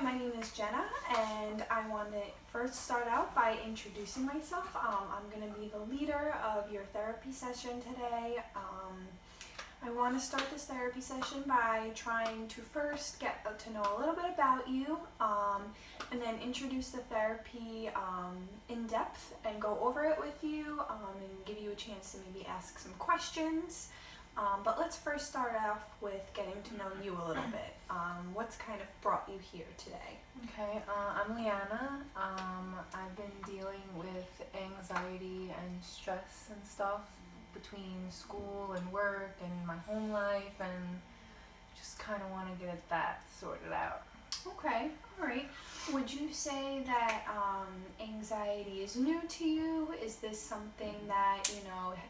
my name is Jenna, and I want to first start out by introducing myself. I'm going to be the leader of your therapy session today. I want to start this therapy session by trying to first get to know a little bit about you, and then introduce the therapy in depth and go over it with you, and give you a chance to maybe ask some questions. But let's first start off with getting to know you a little bit. What's kind of brought you here today? Okay, I'm Liana. I've been dealing with anxiety and stress and stuff between school and work and my home life, and just kind of want to get that sorted out. Okay, all right. Would you say that anxiety is new to you? Is this something that,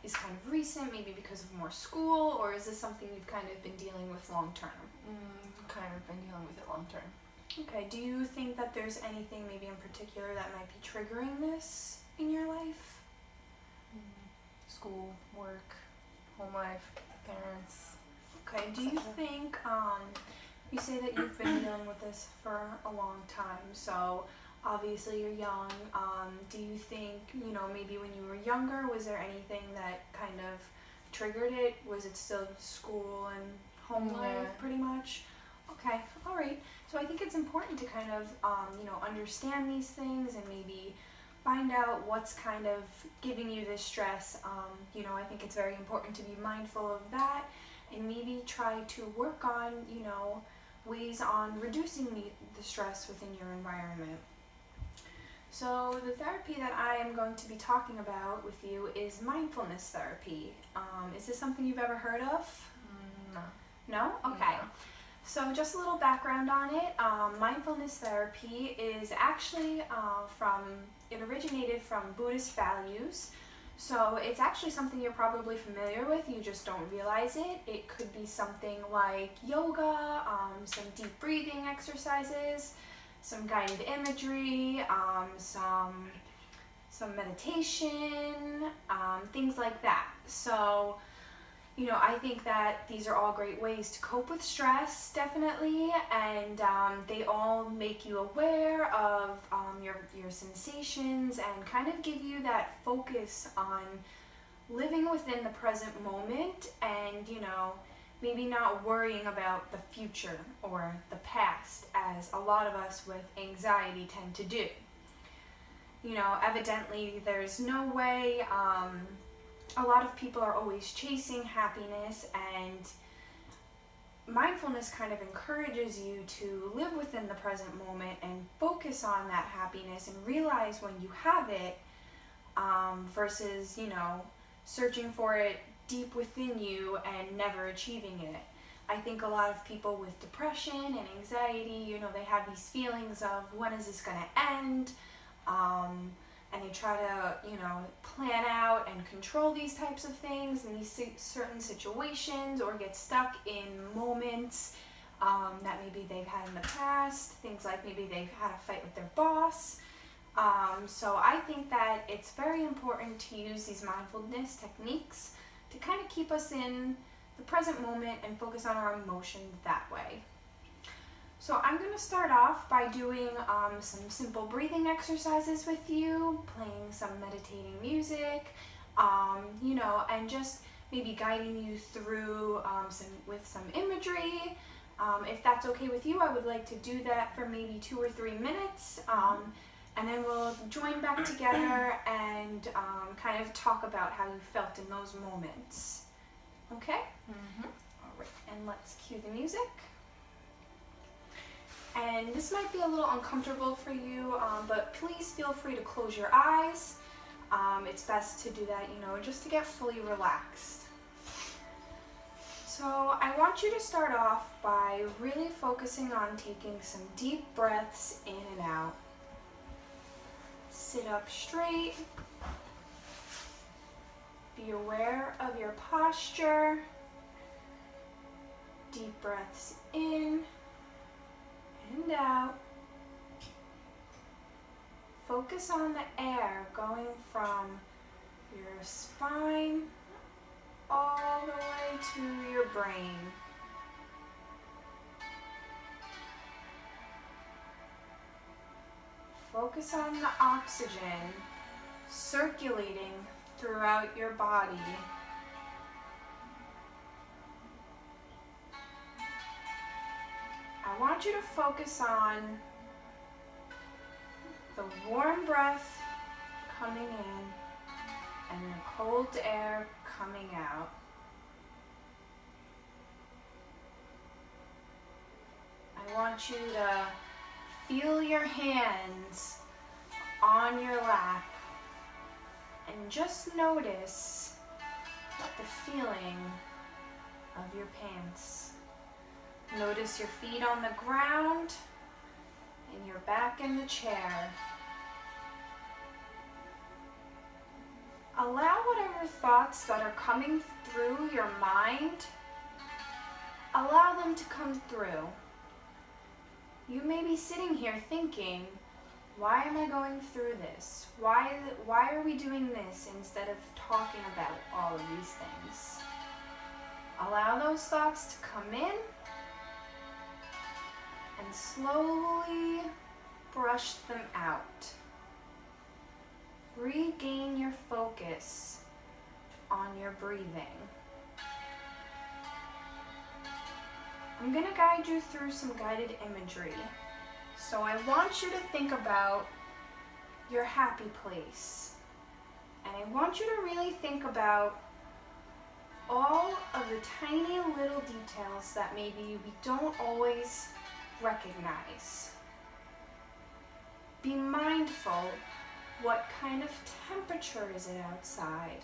is kind of recent, maybe because of more school, or is this something you've kind of been dealing with long term? Kind of been dealing with it long term. Okay, do you think that there's anything maybe in particular that might be triggering this in your life? School, work, home life, parents. Okay, do you think, you say that you've been dealing with this for a long time, so obviously you're young. Do you think, maybe when you were younger, was there anything that kind of triggered it? Was it still school and home life pretty much? Okay, all right. So I think it's important to kind of, understand these things and maybe find out what's kind of giving you this stress. I think it's very important to be mindful of that and maybe try to work on, ways on reducing the stress within your environment. So the therapy that I am going to be talking about with you is mindfulness therapy. Is this something you've ever heard of? No. No? Okay. No. So just a little background on it. Mindfulness therapy is actually it originated from Buddhist values. So it's actually something you're probably familiar with, you just don't realize it. It could be something like yoga, some deep breathing exercises, some guided imagery, some meditation, things like that. So, I think that these are all great ways to cope with stress, definitely, and they all make you aware of your sensations and kind of give you that focus on living within the present moment and, maybe not worrying about the future or the past, as a lot of us with anxiety tend to do. Evidently there's no way. A lot of people are always chasing happiness, and mindfulness kind of encourages you to live within the present moment and focus on that happiness and realize when you have it, versus, searching for it deep within you and never achieving it. I think a lot of people with depression and anxiety, they have these feelings of when is this going to end? And they try to, plan out and control these types of things in these certain situations, or get stuck in moments that maybe they've had in the past, things like maybe they've had a fight with their boss. So I think that it's very important to use these mindfulness techniques to kind of keep us in the present moment and focus on our emotions that way. So I'm going to start off by doing some simple breathing exercises with you, playing some meditating music, and just maybe guiding you through with some imagery. If that's okay with you, I would like to do that for maybe 2 or 3 minutes, and then we'll join back together and kind of talk about how you felt in those moments. Okay? Mm-hmm. All right, and let's cue the music. And this might be a little uncomfortable for you, but please feel free to close your eyes. It's best to do that, just to get fully relaxed. So I want you to start off by really focusing on taking some deep breaths in and out. Sit up straight. Be aware of your posture. Deep breaths in and out. Focus on the air going from your spine all the way to your brain. Focus on the oxygen circulating throughout your body. I want you to focus on the warm breath coming in and the cold air coming out. I want you to feel your hands on your lap and just notice the feeling of your pants. Notice your feet on the ground and your back in the chair. Allow whatever thoughts that are coming through your mind, allow them to come through. You may be sitting here thinking, why am I going through this? Why are we doing this instead of talking about all of these things? Allow those thoughts to come in and slowly brush them out. Regain your focus on your breathing. I'm going to guide you through some guided imagery. So I want you to think about your happy place. And I want you to really think about all of the tiny little details that maybe we don't always recognize. Be mindful, what kind of temperature is it outside?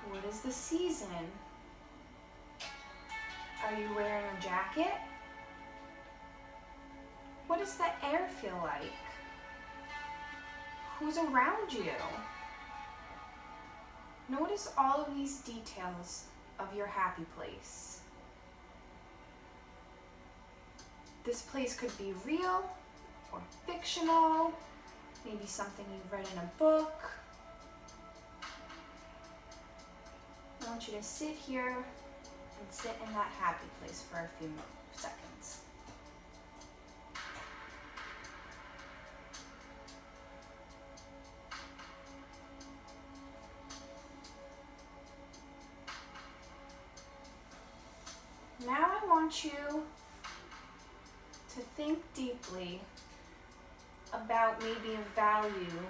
What is the season? Are you wearing a jacket? What does the air feel like? Who's around you? Notice all of these details of your happy place. This place could be real or fictional, maybe something you've read in a book. I want you to sit here and sit in that happy place for a few seconds. Now I want you to think deeply about maybe a value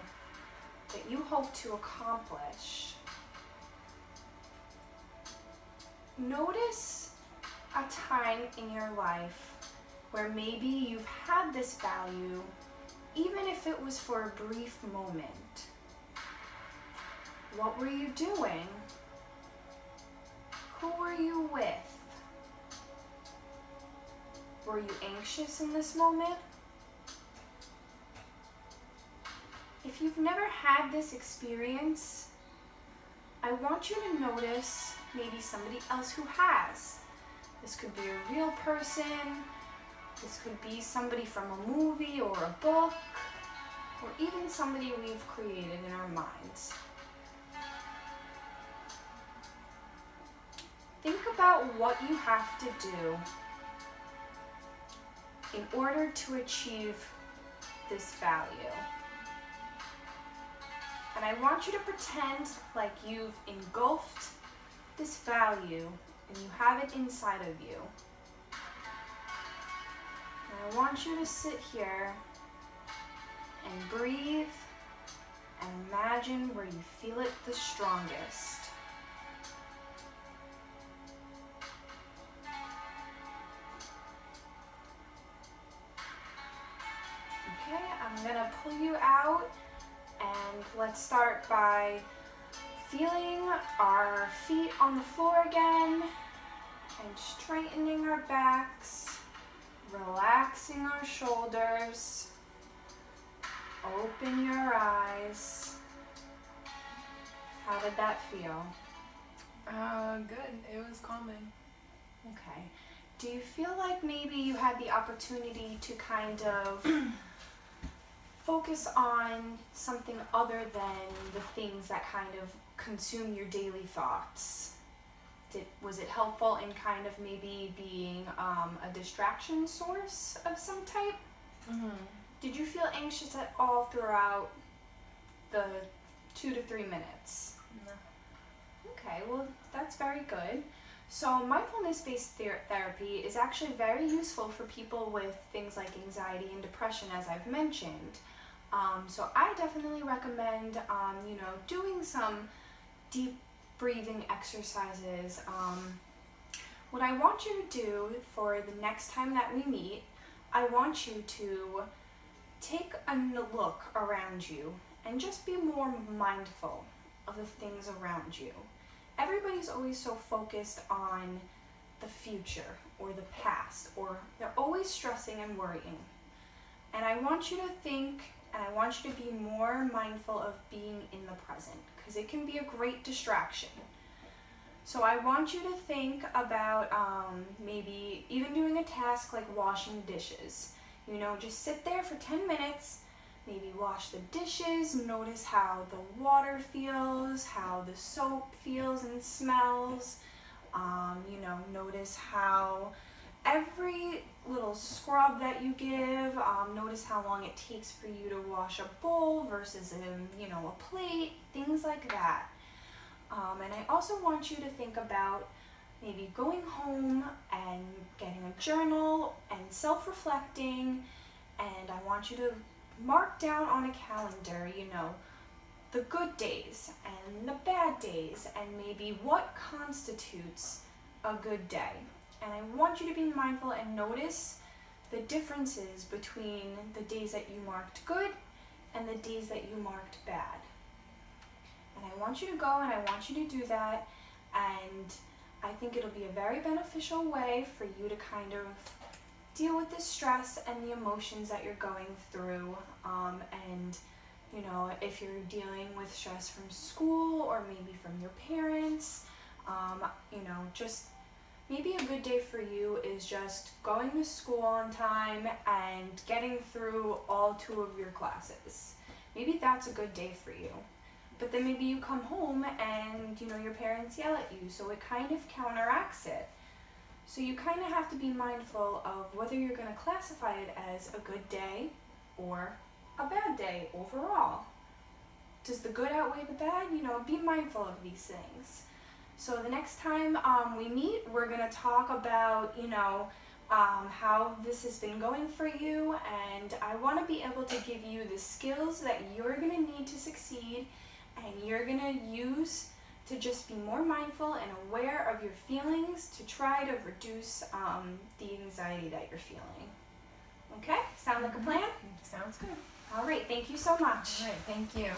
that you hope to accomplish. Notice a time in your life where maybe you've had this value, even if it was for a brief moment. What were you doing? Who were you with? Were you anxious in this moment? If you've never had this experience, I want you to notice maybe somebody else who has. This could be a real person, this could be somebody from a movie or a book, or even somebody we've created in our minds. Think about what you have to do in order to achieve this value. And I want you to pretend like you've engulfed this value and you have it inside of you. And I want you to sit here and breathe and imagine where you feel it the strongest. Okay, I'm gonna pull you out, and let's start by feeling our feet on the floor again and straightening our backs, relaxing our shoulders. Open your eyes. How did that feel? Good. It was calming. Okay. Do you feel like maybe you had the opportunity to kind of focus on something other than the things that kind of consume your daily thoughts? Was it helpful in kind of maybe being a distraction source of some type? Mm-hmm. Did you feel anxious at all throughout the 2 to 3 minutes? No. Okay, well, that's very good. So mindfulness-based therapy is actually very useful for people with things like anxiety and depression, as I've mentioned. So I definitely recommend, doing some deep breathing exercises. What I want you to do for the next time that we meet, I want you to take a look around you and just be more mindful of the things around you. Everybody's always so focused on the future or the past, or they're always stressing and worrying. And I want you to think, and I want you to be more mindful of being in the present, because it can be a great distraction. So I want you to think about maybe even doing a task like washing dishes. Just sit there for 10 minutes, maybe wash the dishes, notice how the water feels, how the soap feels and smells. Notice how every little scrub that you give, notice how long it takes for you to wash a bowl versus a plate, things like that. And I also want you to think about maybe going home and getting a journal and self-reflecting, and I want you to mark down on a calendar, the good days and the bad days, and maybe what constitutes a good day. And I want you to be mindful and notice the differences between the days that you marked good and the days that you marked bad. And I want you to go and I want you to do that, and I think it'll be a very beneficial way for you to kind of deal with the stress and the emotions that you're going through. And if you're dealing with stress from school or maybe from your parents, just maybe a good day for you is just going to school on time and getting through all 2 of your classes. Maybe that's a good day for you. But then maybe you come home and your parents yell at you, so it kind of counteracts it. So you kind of have to be mindful of whether you're going to classify it as a good day or a bad day overall. Does the good outweigh the bad? Be mindful of these things. So the next time we meet, we're going to talk about, how this has been going for you, and I want to be able to give you the skills that you're going to need to succeed, and you're going to use to just be more mindful and aware of your feelings to try to reduce the anxiety that you're feeling. Okay? Sound like a plan? Sounds good. All right, thank you so much. All right, thank you.